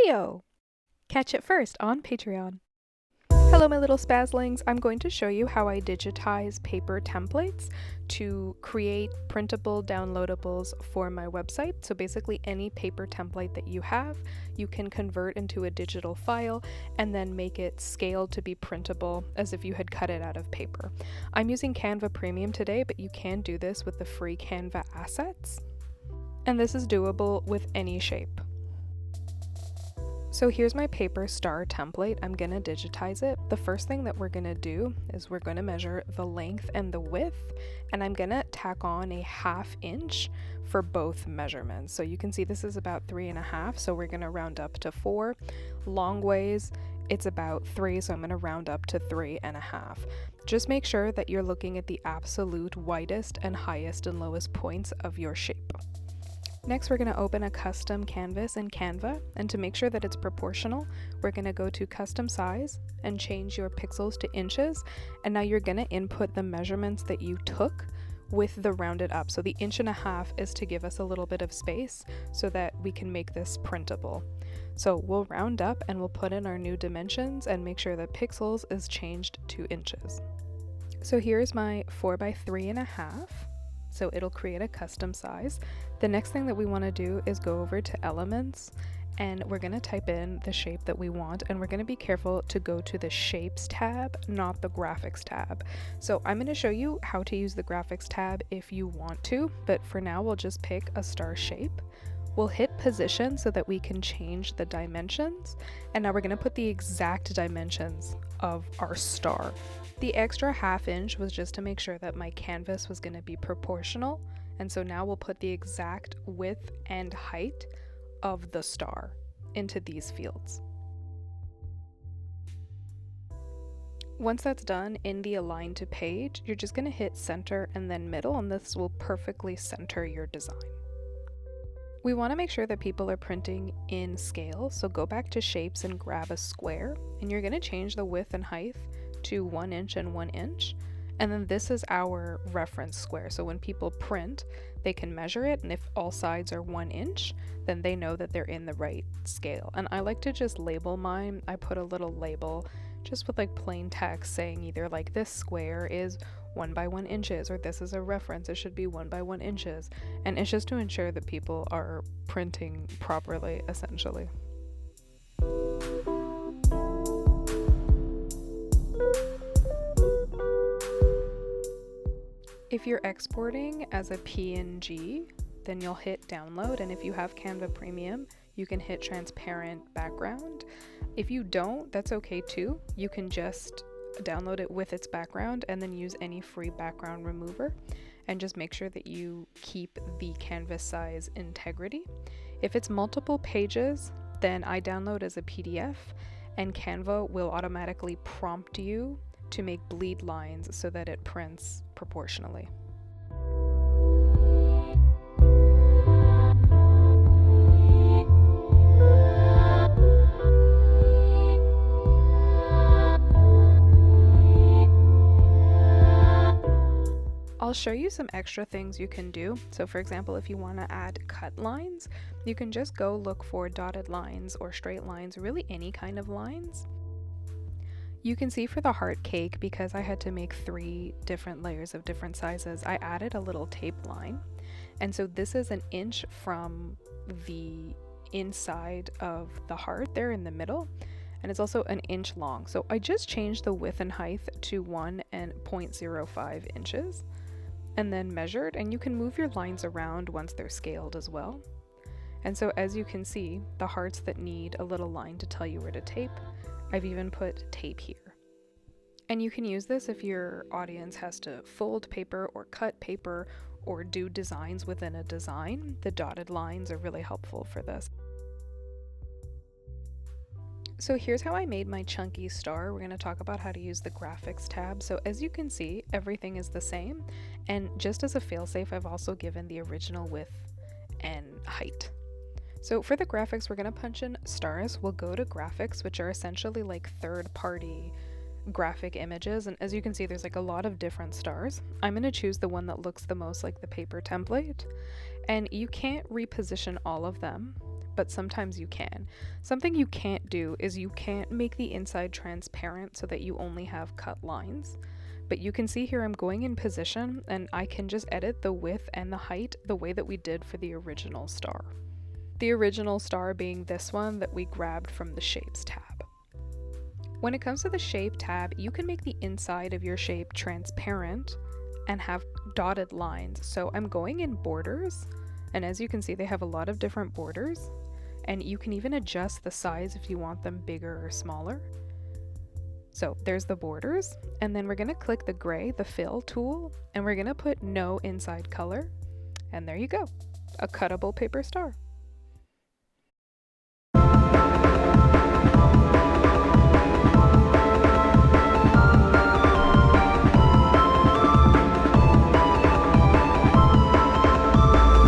Cleo! Catch it first on Patreon. Hello my little spazzlings, I'm going to show you how I digitize paper templates to create printable downloadables for my website. So basically any paper template that you have, you can convert into a digital file and then make it scaled to be printable as if you had cut it out of paper. I'm using CANVA Premium today, but you can do this with the free CANVA assets. And this is doable with any shape. So here's my paper star template. I'm gonna digitize it. The first thing that we're gonna do is we're gonna measure the length and the width, and I'm gonna tack on a 1/2 inch for both measurements. So you can see this is about 3.5, so we're gonna round up to 4. Long ways, it's about 3, so I'm gonna round up to 3.5. Just make sure that you're looking at the absolute widest and highest and lowest points of your shape. Next, we're going to open a custom canvas in CANVA, and to make sure that it's proportional, we're going to go to custom size and change your pixels to inches, and now you're going to input the measurements that you took with the rounded up. So the 1.5 inches is to give us a little bit of space so that we can make this printable. So we'll round up and we'll put in our new dimensions and make sure that pixels is changed to inches. So here's my 4 by 3.5. So it'll create a custom size. The next thing that we want to do is go over to elements, and we're going to type in the shape that we want, and we're going to be careful to go to the shapes tab, not the graphics tab. So I'm going to show you how to use the graphics tab if you want to, but for now we'll just pick a star shape. We'll hit position so that we can change the dimensions, and now we're going to put the exact dimensions of our star. The extra 1/2 inch was just to make sure that my canvas was going to be proportional, and so now we'll put the exact width and height of the star into these fields. Once that's done, in the align to page, you're just going to hit center and then middle, and this will perfectly center your design. We want to make sure that people are printing in scale, so go back to shapes and grab a square, and you're going to change the width and height to 1 inch and 1 inch, and then this is our reference square. So when people print, they can measure it, and if all sides are 1 inch, then they know that they're in the right scale. And I like to just label mine. I put a little label just with like plain text saying either like this square is 1 by 1 inches, or this is a reference, it should be 1 by 1 inches, and it's just to ensure that people are printing properly, essentially. If you're exporting as a PNG, then you'll hit download, and if you have CANVA Premium, you can hit transparent background. If you don't, that's okay too. You can just download it with its background and then use any free background remover, and just make sure that you keep the canvas size integrity. If it's multiple pages, then I download as a PDF, and CANVA will automatically prompt you to make bleed lines so that it prints proportionally. I'll show you some extra things you can do. So for example, if you want to add cut lines, you can just go look for dotted lines or straight lines, really any kind of lines. You can see for the heart cake, because I had to make 3 different layers of different sizes, I added a little tape line. And so this is 1 inch from the inside of the heart there in the middle, and it's also 1 inch long. So I just changed the width and height to 1 and 0.05 inches and then measured, and you can move your lines around once they're scaled as well. And so as you can see, the hearts that need a little line to tell you where to tape, I've even put tape here. And you can use this if your audience has to fold paper or cut paper or do designs within a design. The dotted lines are really helpful for this. So here's how I made my chunky star. We're going to talk about how to use the graphics tab. So as you can see, everything is the same. And just as a failsafe, I've also given the original width and height. So for the graphics, we're going to punch in stars. We'll go to graphics, which are essentially like third-party graphic images, and as you can see, there's like a lot of different stars. I'm going to choose the one that looks the most like the paper template, and you can't reposition all of them, but sometimes you can. Something you can't do is you can't make the inside transparent so that you only have cut lines. But you can see here I'm going in position and I can just edit the width and the height the way that we did for the original star. The original star being this one that we grabbed from the Shapes tab. When it comes to the Shape tab, you can make the inside of your shape transparent and have dotted lines. So I'm going in borders, and as you can see they have a lot of different borders, and you can even adjust the size if you want them bigger or smaller. So there's the borders, and then we're going to click the gray, the fill tool, and we're going to put no inside color, and there you go, a cuttable paper star.